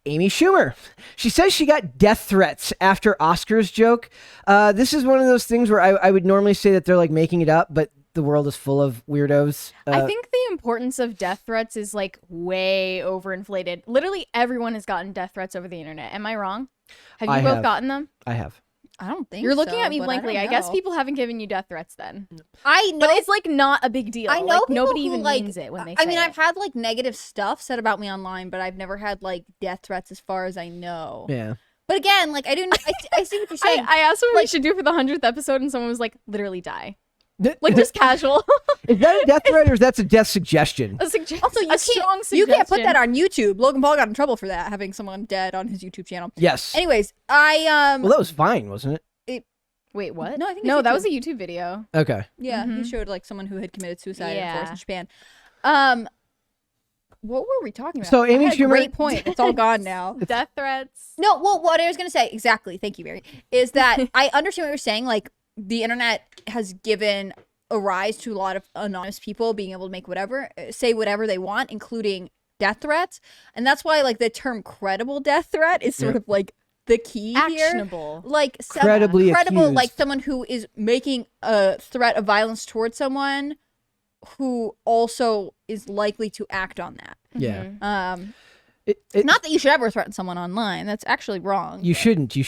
Amy Schumer. She says she got death threats after Oscars joke. This is one of those things where I would normally say that they're like making it up, but the world is full of weirdos. I think the importance of death threats is like way overinflated. Literally everyone has gotten death threats over the internet. Am I wrong? Have you both gotten them? I have. I don't think You're looking at me but blankly. I guess people haven't given you death threats then. I know, but it's like not a big deal. I know like, nobody who, even like, means it when they say I mean, it. I've had like negative stuff said about me online, but I've never had like death threats as far as I know. Yeah. But again, like I see what you're saying. I asked what like, we should do for the 100th episode, and someone was like, literally die. Like just casual. Is that a death threat or is that a death suggestion? Also, strong you can't put suggestion. that on YouTube. Logan Paul got in trouble for that, having someone dead on his YouTube channel. Yes. Anyways, Well, that was fine, wasn't it? Wait, what? No, I think no, it's that YouTube. was a YouTube video. Okay. Yeah, he showed like someone who had committed suicide in a forest Yeah. in Japan. What were we talking about? So Amy I had a Schumer. great point. It's all gone now. Death threats. No, well, what I was gonna say exactly. Thank you, Mary. Is that I understand what you're saying. Like the internet has given a rise to a lot of anonymous people being able to make say whatever they want, including death threats, and that's why like the term credible death threat is sort of like the key Actionable. here. Like Credibly credible, accused. like someone who is making a threat of violence towards someone who also is likely to act on that. Yeah. Not that you should ever threaten someone online. That's actually wrong. You shouldn't. You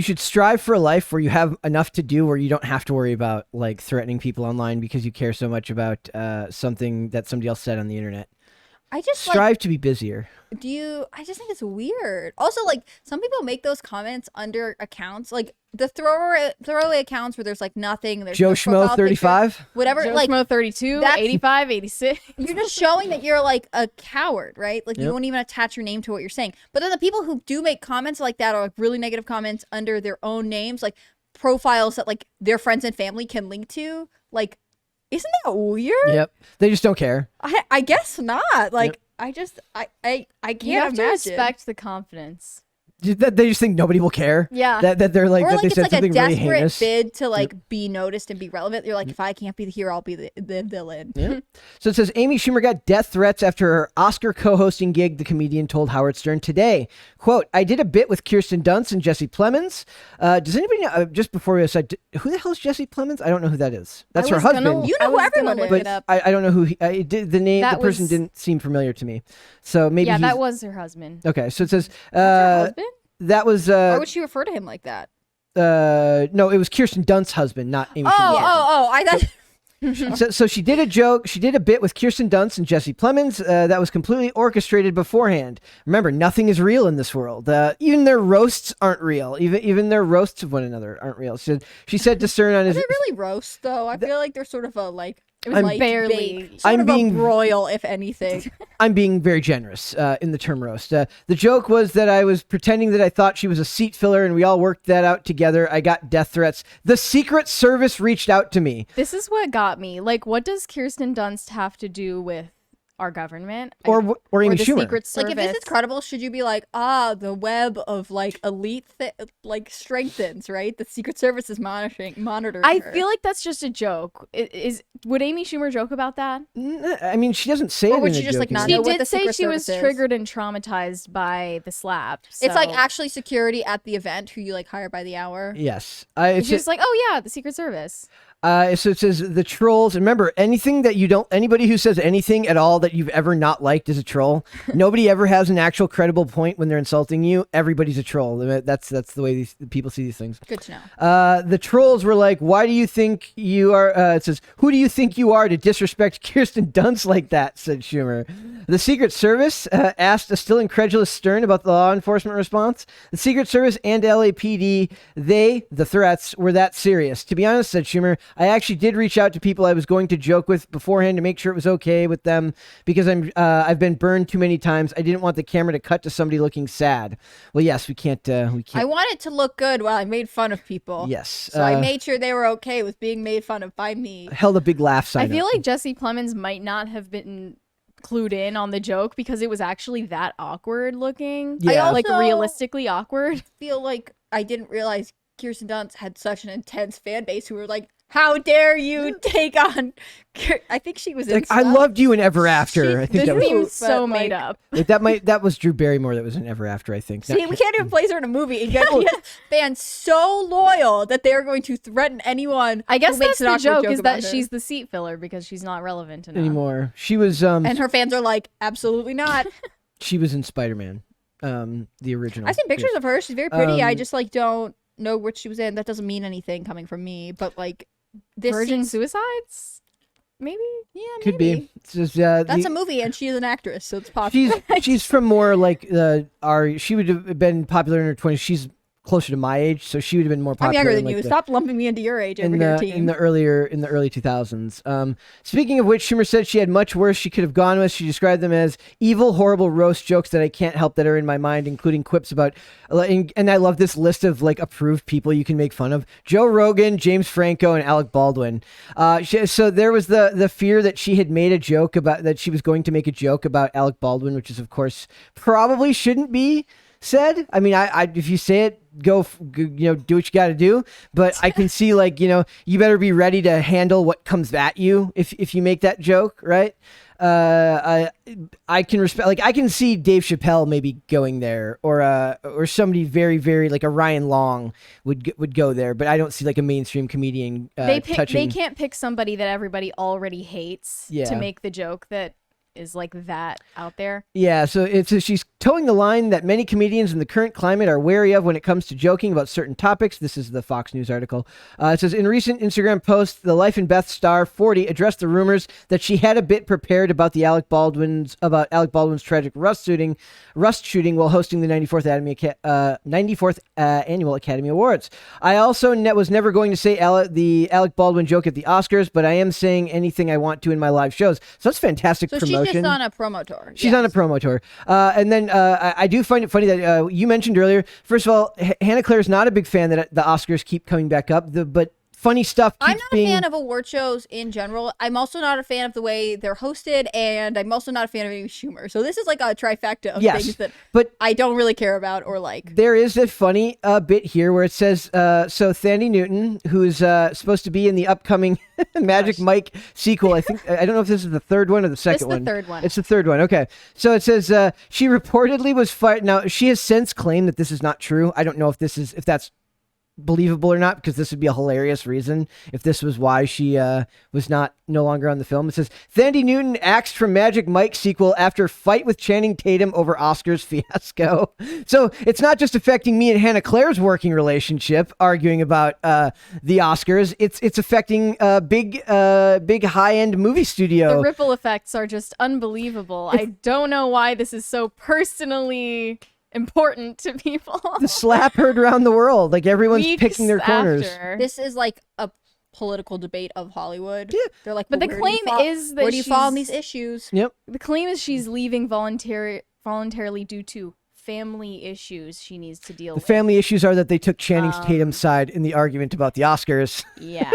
should strive for a life where you have enough to do where you don't have to worry about like threatening people online because you care so much about something that somebody else said on the internet. I just Strive to be busier. I just think it's weird. Also, like some people make those comments under accounts, like the throwaway accounts where there's like nothing. There's Joe no Schmo profile 35. picture, whatever. Joe like Schmo 32, that's- 85, 86. you're just showing that you're like a coward, right? Like you Yep. won't even attach your name to what you're saying. But then the people who do make comments like that, or like really negative comments under their own names, like profiles that like their friends and family can link to, like, isn't that weird? Yep. They just don't care. I guess not. Like I can't You have to imagine. respect the confidence. They just think nobody will care. Yeah. That they're like Or that like they it's said like a something really desperate heinous. bid to like be noticed and be relevant. You're like, if I can't be the hero, I'll be the villain. Yeah. So it says Amy Schumer got death threats after her Oscar co-hosting gig. The comedian told Howard Stern today, "Quote: I did a bit with Kirsten Dunst and Jesse Plemons. Does anybody know? Just before we said, who the hell is Jesse Plemons? I don't know who that is. That's her husband. You know who everyone look is. it up. I don't know who I did. The name, That the person was- didn't seem familiar to me. So maybe Yeah, he's, that was her husband. okay. So it says Her husband? that was Why would she refer to him like that? no, it was Kirsten Dunst's husband, not Amy Schumer's husband. I thought. So she did a joke. She did a bit with Kirsten Dunst and Jesse Plemons that was completely orchestrated beforehand. Remember, nothing is real in this world. Even their roasts aren't real. Even their roasts of one another aren't real. She said to Stern on his. Is it really roast though? I feel like they're sort of a like. It was light barely. bake, sort I'm of being- a broil, if anything. I'm being very generous in the term roast. The joke was that I was pretending that I thought she was a seat filler, and we all worked that out together. I got death threats. The Secret Service reached out to me. This is what got me. Like, what does Kirsten Dunst have to do with our government? Or Amy the Schumer. Secret Service? Like, if this is credible, should you be like, the web of like elite, like strengthens, right? The Secret Service is monitoring I her. feel like that's just a joke. Would Amy Schumer joke about that? I mean, she doesn't say Or it would in she a just, like, joking not way. She know what did the say Secret she was Service is. triggered and traumatized by the slap. It's like so- actually security at the event who you like hire by the hour. Yes. She's just like, oh yeah, the Secret Service. So it says the trolls. Remember, anybody who says anything at all that you've ever not liked is a troll. Nobody ever has an actual credible point when they're insulting you. Everybody's a troll. That's the way these people see these things. Good to know. The trolls were like, "Why do you think you are?" It says, "Who do you think you are to disrespect Kirsten Dunst like that?" said Schumer. The Secret Service asked a still incredulous Stern about the law enforcement response. The Secret Service and LAPD, the threats, were that serious. To be honest, said Schumer, I actually did reach out to people I was going to joke with beforehand to make sure it was okay with them because I've been burned too many times. I didn't want the camera to cut to somebody looking sad. Well, yes, we can't. I want it to look good while I made fun of people. Yes. So I made sure they were okay with being made fun of by me. Held a big laugh sign. I feel up. like Jesse Plemons might not have been clued in on the joke because it was actually that awkward looking. Yeah. I Like also realistically awkward. feel like I didn't realize Kirsten Dunst had such an intense fan base who were like, How dare you take on? I think she was in. Like, I loved you in Ever After. I think This that was seems so but, made like- up. like, that was Drew Barrymore that was in Ever After. I think. See, we can't even place her in a movie. And yet she has fans so loyal that they are going to threaten anyone. I guess who makes that's an the awkward joke is about that her. she's the seat filler because she's not relevant enough. anymore. She was and her fans are like, absolutely not. she was in Spider-Man, the original. I've seen pictures Yes. of her. She's very pretty. I Um, just like don't know what she was in. That doesn't mean anything coming from me. But like, this Virgin seems- Suicides? Maybe? Yeah, Could maybe. be. It's just, That's a movie, and she is an actress, so it's possible. she's from more like she would have been popular in her 20s. She's closer to my age, so she would have been more I'm popular. younger in, than like, you. the- Stop lumping me into your age over in here, the team. in the early 2000s. Speaking of which, Schumer said she had much worse she could have gone with. She described them as evil, horrible roast jokes that I can't help that are in my mind, including quips about. And I love this list of like approved people you can make fun of: Joe Rogan, James Franco, and Alec Baldwin. So there was the fear that she had made a joke about that she was going to make a joke about Alec Baldwin, which is of course probably shouldn't be said. I mean, I if you say it, do what you got to do. But I can see like, you better be ready to handle what comes at you if you make that joke, right? I can respect, like, I can see Dave Chappelle maybe going there, or somebody very, very like a Ryan Long would go there, but I don't see like a mainstream comedian They touching. can't pick somebody that everybody already hates Yeah. to make the joke that is like that out there. Yeah, so she's towing the line that many comedians in the current climate are wary of when it comes to joking about certain topics. This is the Fox News article. It says, in recent Instagram posts, the Life and Beth star 40 addressed the rumors that she had a bit prepared about Alec Baldwin's tragic rust shooting while hosting the 94th annual Academy Awards. I also was never going to say the Alec Baldwin joke at the Oscars, but I am saying anything I want to in my live shows. So that's fantastic so promotion. she's just on a promo tour. She's on a promo tour. And then I do find it funny that you mentioned earlier, first of all, Hannah Claire is not a big fan that the Oscars keep coming back up, but funny stuff keeps I'm not a fan of award shows in general. I'm also not a fan of the way they're hosted, and I'm also not a fan of Amy Schumer. So this is like a trifecta of things that but I don't really care about or like. there is a funny bit here where it says, so Thandie Newton, who's supposed to be in the upcoming Magic Mike sequel, I think, I don't know if this is the third one or the second one. It's the third one. It's the third one. Okay. So it says she reportedly was fired. Now, she has since claimed that this is not true. I don't know if that's believable or not, because this would be a hilarious reason if this was why she was no longer on the film. It says Thandie Newton axed from Magic Mike sequel after fight with Channing Tatum over Oscars fiasco. So it's not just affecting me and Hannah Claire's working relationship arguing about the Oscars. It's affecting big high end movie studio. The ripple effects are just unbelievable. I don't know why this is so personally important to people. The slap heard around the world. Like everyone's Weeks picking their corners. after. This is like a political debate of Hollywood. Yeah. They're like, But well, the where do you claim fall- is that where do you fall on she's- these issues? Yep. The claim is she's leaving voluntarily due to family issues she needs to deal The with. family issues are that they took Channing Tatum's side in the argument about the Oscars. Yeah.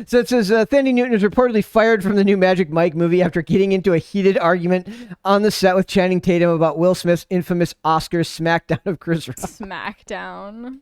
So it says Thandie Newton is reportedly fired from the new Magic Mike movie after getting into a heated argument on the set with Channing Tatum about Will Smith's infamous Oscar smackdown of Chris Rock. Smackdown.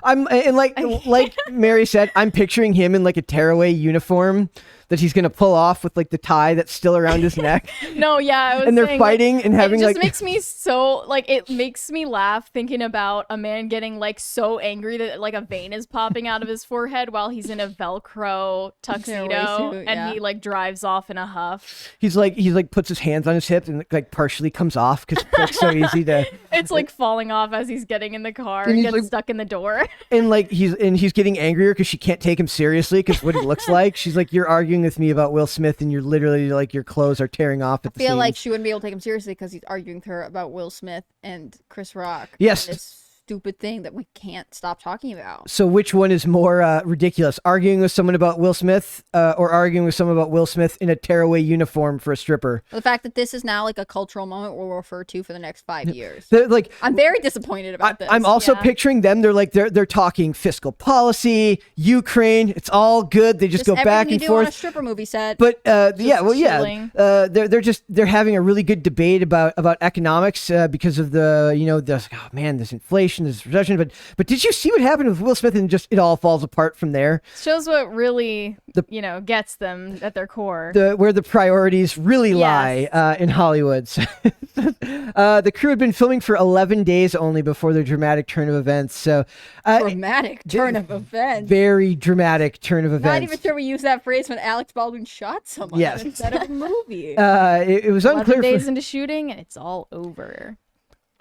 And like Mary said, I'm picturing him in like a tearaway uniform that he's gonna pull off with like the tie that's still around his neck. No, yeah, I was And they're saying, fighting and having it just like makes me so like it makes me laugh thinking about a man getting like so angry that like a vein is popping out of his forehead while he's in a Velcro tuxedo suit, and yeah. he like drives off in a huff. he's like puts his hands on his hips and like partially comes off because it's like so easy to. It's like falling off as he's getting in the car And and he's, gets like- stuck in the door. And like he's getting angrier because she can't take him seriously because what he looks like. She's like, you're arguing with me about Will Smith and you're literally like your clothes are tearing off at the I feel like seams. she wouldn't be able to take him seriously because he's arguing with her about Will Smith and Chris Rock. Yes. And this stupid thing that we can't stop talking about. So which one is more ridiculous? Arguing with someone about Will Smith or arguing with someone about Will Smith in a tearaway uniform for a stripper? The fact that this is now like a cultural moment we'll refer to for the next 5 years. Like I'm very disappointed about this. I'm also Yeah. picturing them. They're talking fiscal policy, Ukraine. It's all good. They just go everything back you and do on a forth. stripper movie set. But chilling. they're having a really good debate about economics because of this inflation, recession is recession. But did you see what happened with Will Smith and just it all falls apart from there? Shows what really, gets them at their core. Where the priorities really lie in Hollywood. The crew had been filming for 11 days only before their dramatic turn of events. So dramatic turn of events. Very dramatic turn of events. Not even sure we use that phrase when Alex Baldwin shot someone instead of a movie. It was 11 unclear. days into shooting, and it's all over.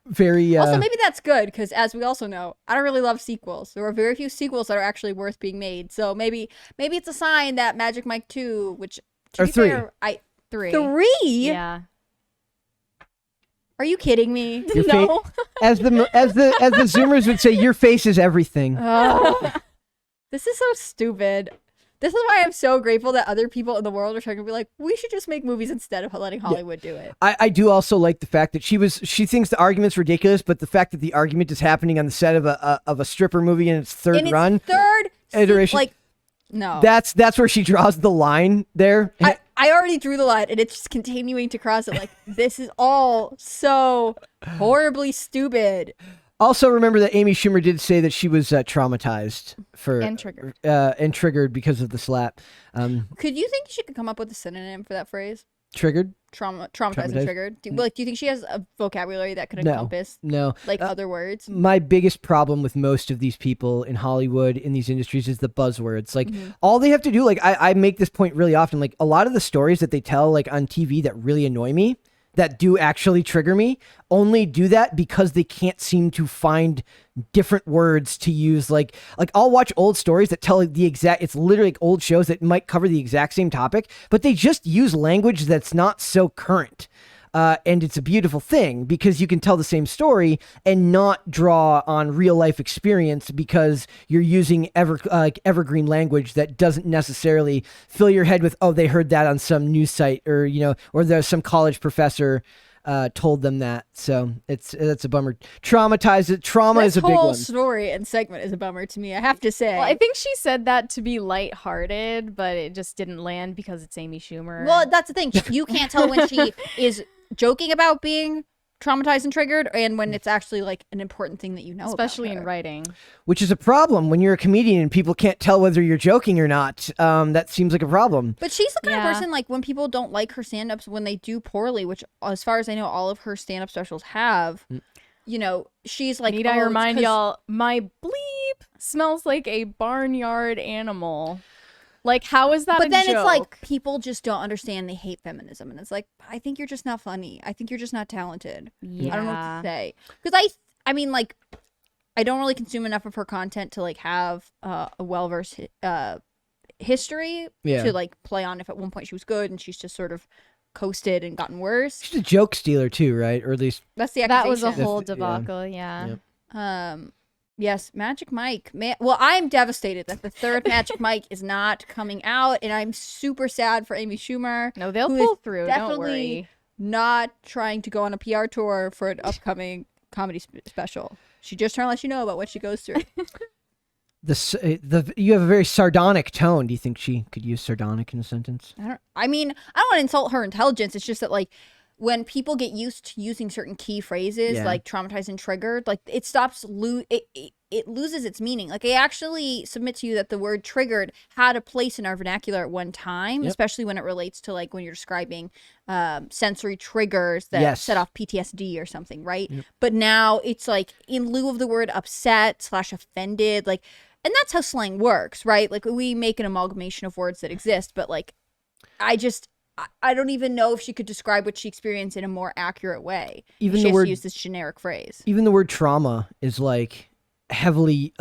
Very. Also, maybe that's good because, as we also know, I don't really love sequels. There are very few sequels that are actually worth being made. So maybe it's a sign that Magic Mike 2, which to or be 3. fair, Three. 3. Yeah. Are you kidding me? No. As the Zoomers would say, your face is everything. This is so stupid. This is why I'm so grateful that other people in the world are trying to be like, we should just make movies instead of letting Hollywood do it. I do also like the fact that she thinks the argument's ridiculous, but the fact that the argument is happening on the set of a stripper movie in its third iteration, like, no. That's where she draws the line there. I already drew the line, and it's just continuing to cross it. Like, this is all so horribly stupid. Also, remember that Amy Schumer did say that she was traumatized and triggered because of the slap. Could you think she could come up with a synonym for that phrase? Triggered? Traumatized and triggered. Do you think she has a vocabulary that could encompass other words? My biggest problem with most of these people in Hollywood, in these industries, is the buzzwords. Like, all they have to do, like, I make this point really often, like, a lot of the stories that they tell, like, on TV that really annoy me, that do actually trigger me, only do that because they can't seem to find different words to use. Like I'll watch old stories that tell it's literally like old shows that might cover the exact same topic, but they just use language that's not so current. And it's a beautiful thing because you can tell the same story and not draw on real life experience because you're using evergreen language that doesn't necessarily fill your head with, oh, they heard that on some news site or there's some college professor told them that. So that's a bummer. Trauma is a big one. This whole story and segment is a bummer to me, I have to say. Well, I think she said that to be lighthearted, but it just didn't land because it's Amy Schumer. Well, that's the thing. You can't tell when she is joking about being traumatized and triggered and when it's actually like an important thing that you know especially about her. In writing, which is a problem when you're a comedian and people can't tell whether you're joking or not. That seems like a problem. But she's the kind of person, like, when people don't like her stand-ups when they do poorly, which as far as I know all of her stand-up specials have, she's like, need I remind y'all, my bleep smells like a barnyard animal. Like, how is that But then joke? it's like, people just don't understand. They hate feminism. And it's like, I think you're just not funny. I think you're just not talented. Yeah. I don't know what to say. Because I mean, like, I don't really consume enough of her content to, like, have a well-versed history to, like, play on if at one point she was good and she's just sort of coasted and gotten worse. She's a joke stealer too, right? Or at least... That's the accusation. That was a whole debacle, yeah. Yes, Magic Mike. Well, I'm devastated that the third Magic Mike is not coming out, and I'm super sad for Amy Schumer. No, they'll pull through. Don't worry. Not trying to go on a PR tour for an upcoming comedy special. She just trying to let you know about what she goes through. You have a very sardonic tone. Do you think she could use sardonic in a sentence? I don't want to insult her intelligence. It's just that, like, when people get used to using certain key phrases, like traumatized and triggered, like, it stops it loses its meaning. Like, I actually submit to you that the word triggered had a place in our vernacular at one time, especially when it relates to, like, when you're describing sensory triggers that set off PTSD or something, right? But now it's like in lieu of the word upset / offended, like, and that's how slang works, right? Like, we make an amalgamation of words that exist, but, like, I don't even know if she could describe what she experienced in a more accurate way. Even she the has word to use this generic phrase. Even the word trauma is like heavily.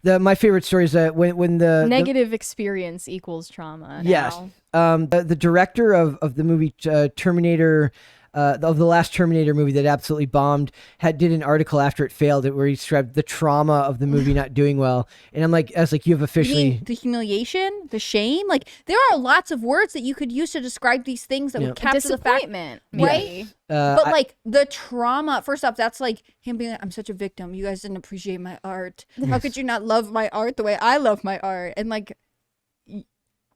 My favorite story is that when the negative experience equals trauma. Yes. Now. The director of the movie Terminator. Of the last Terminator movie that absolutely bombed, did an article after it failed where he described the trauma of the movie not doing well. And I was like, you have officially... You mean the humiliation, the shame? Like, there are lots of words that you could use to describe these things that would capture the fact, right? But like the trauma, first off, that's like him being like, I'm such a victim. You guys didn't appreciate my art. How could you not love my art the way I love my art? And like...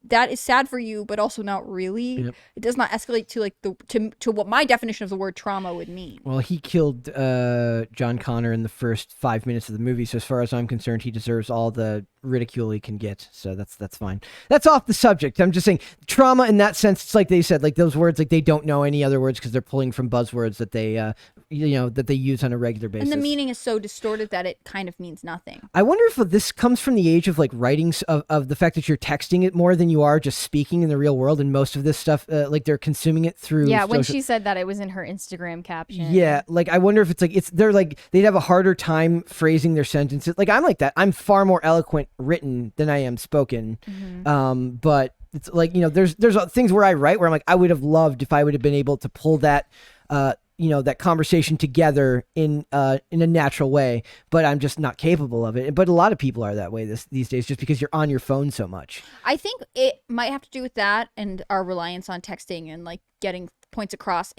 that is sad for you, but also not really. Yep. It does not escalate to like to what my definition of the word trauma would mean. Well, he killed John Connor in the first 5 minutes of the movie, so as far as I'm concerned, he deserves all the ridicule he can get. So that's fine. That's off the subject. I'm just saying trauma in that sense. It's like they said, like those words, like they don't know any other words because they're pulling from buzzwords that they, that they use on a regular basis. And the meaning is so distorted that it kind of means nothing. I wonder if this comes from the age of like writings of the fact that you're texting it more than you are just speaking in the real world, and most of this stuff, like they're consuming it through. Yeah, when social- she said that, it was in her Instagram caption. Yeah, like I wonder if it's like they're like they'd have a harder time phrasing their sentences. Like I'm like that. I'm far more eloquent written than I am spoken. But it's like there's things where I write where I'm like I would have loved if I would have been able to pull that that conversation together in a natural way, but I'm just not capable of it. But a lot of people are that way these days, just because you're on your phone so much. I think it might have to do with that and our reliance on texting and like getting points across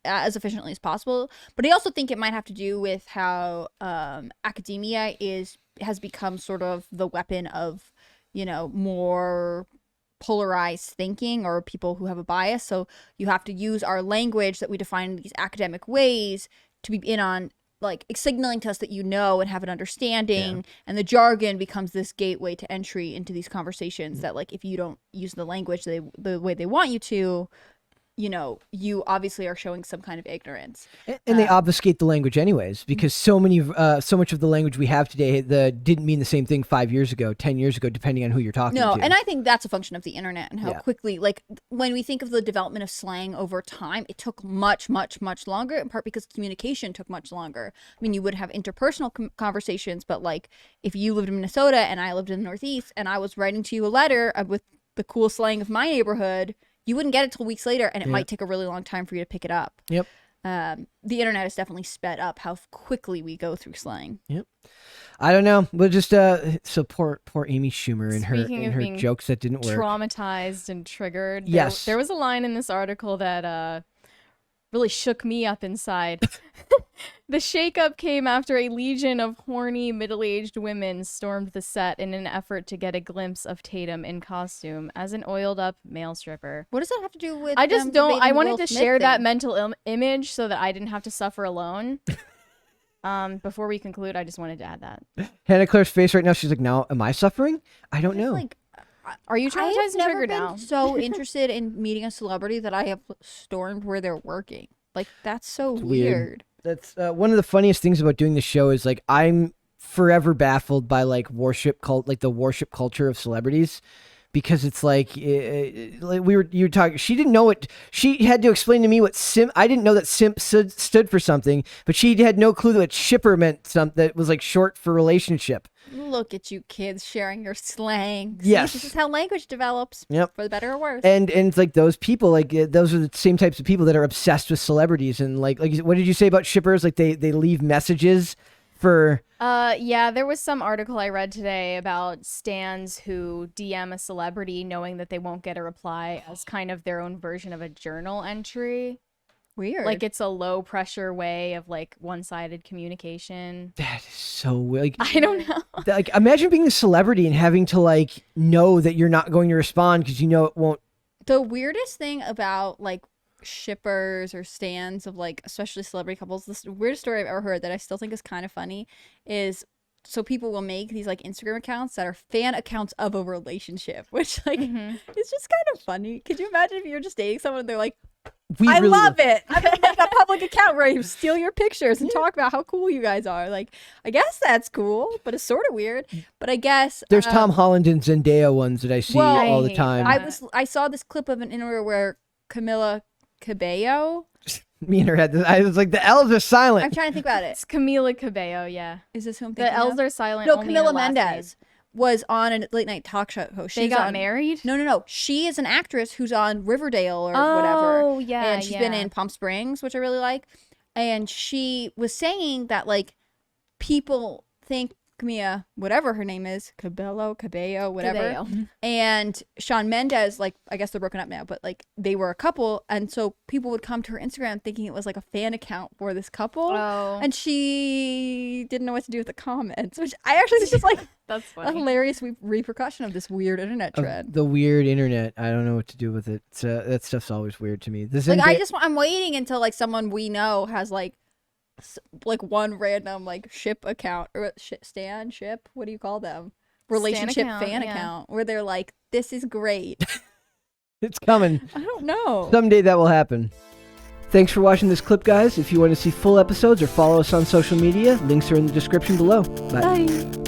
as efficiently as possible. But I also think it might have to do with how academia has become sort of the weapon of more polarized thinking or people who have a bias. So you have to use our language that we define in these academic ways to be in on like signaling to us that and have an understanding, and the jargon becomes this gateway to entry into these conversations that like if you don't use the language the way they want you to, you obviously are showing some kind of ignorance. And they obfuscate the language anyways, because so much of the language we have today didn't mean the same thing 5 years ago, 10 years ago, depending on who you're talking to. No, and I think that's a function of the internet and how quickly, like when we think of the development of slang over time, it took much, much, much longer, in part because communication took much longer. I mean, you would have interpersonal conversations, but like if you lived in Minnesota and I lived in the Northeast and I was writing to you a letter with the cool slang of my neighborhood, you wouldn't get it till weeks later, and it might take a really long time for you to pick it up. Yep. The internet has definitely sped up how quickly we go through slang. Yep. I don't know. We'll just so poor Amy Schumer and Speaking of her being jokes that didn't work. Traumatized and triggered. Yes. There was a line in this article that really shook me up inside. The shakeup came after a legion of horny middle-aged women stormed the set in an effort to get a glimpse of Tatum in costume as an oiled-up male stripper. What does that have to do with? I just don't. I wanted to share that thing? mental image so that I didn't have to suffer alone. Before we conclude, I just wanted to add that. Hannah Claire's face right now. She's like, "Now, am I suffering? I don't know." Like, Are you I traumatized have and never triggered been now? so interested in meeting a celebrity that I have stormed where they're working. Like that's so weird. That's one of the funniest things about doing the show is like I'm forever baffled by like the worship culture of celebrities, because it's like you were talking. She didn't know it. She had to explain to me what simp. I didn't know that simp stood for something, but she had no clue that shipper meant something that was like short for relationship. Look at you kids sharing your slang. Yes. See, this is how language develops. Yep. For the better or worse. And it's like those people, like those are the same types of people that are obsessed with celebrities. And like what did you say about shippers? Like they leave messages for. Yeah, there was some article I read today about stans who DM a celebrity knowing that they won't get a reply as kind of their own version of a journal entry. Weird. Like it's a low pressure way of like one-sided communication. That is so weird. Like, I don't know. like imagine being a celebrity and having to like know that you're not going to respond because you know it won't. The weirdest thing about like shippers or stans of like especially celebrity couples, the weirdest story I've ever heard that I still think is kind of funny is so people will make these like Instagram accounts that are fan accounts of a relationship, which like it's just kind of funny. Could you imagine if you're just dating someone and they're like, I love it. I'm gonna make a public account where you steal your pictures and talk about how cool you guys are. Like, I guess that's cool, but it's sort of weird. But I guess There's Tom Holland and Zendaya ones that I see all the hate time. that. I saw this clip of an interview where Camila Cabello. Me and her had this. I was like, the L's are silent. I'm trying to think about it. It's Camila Cabello, yeah. Is this who I'm The thinking L's of? are silent. No, only in the Camila last Mendez was on a late night talk show. They got married? No. She is an actress who's on Riverdale or Oh, whatever. yeah, And she's been yeah. in Palm Springs, which I really like. And she was saying that like people think Camilla, whatever her name is, Cabello, whatever. Cabello. And Shawn Mendes, like, I guess they're broken up now, but like they were a couple. And so people would come to her Instagram thinking it was like a fan account for this couple. Oh. And she didn't know what to do with the comments, which I actually think is like That's a funny. hilarious repercussion of this weird internet trend. The weird internet. I don't know what to do with it. That stuff's always weird to me. Like, I'm waiting until like someone we know has like one random like ship account or ship. What do you call them? Relationship account, fan yeah. account where they're like, this is great. It's coming. I don't know. Someday that will happen. Thanks for watching this clip, guys. If you want to see full episodes or follow us on social media, links are in the description below. Bye. Bye.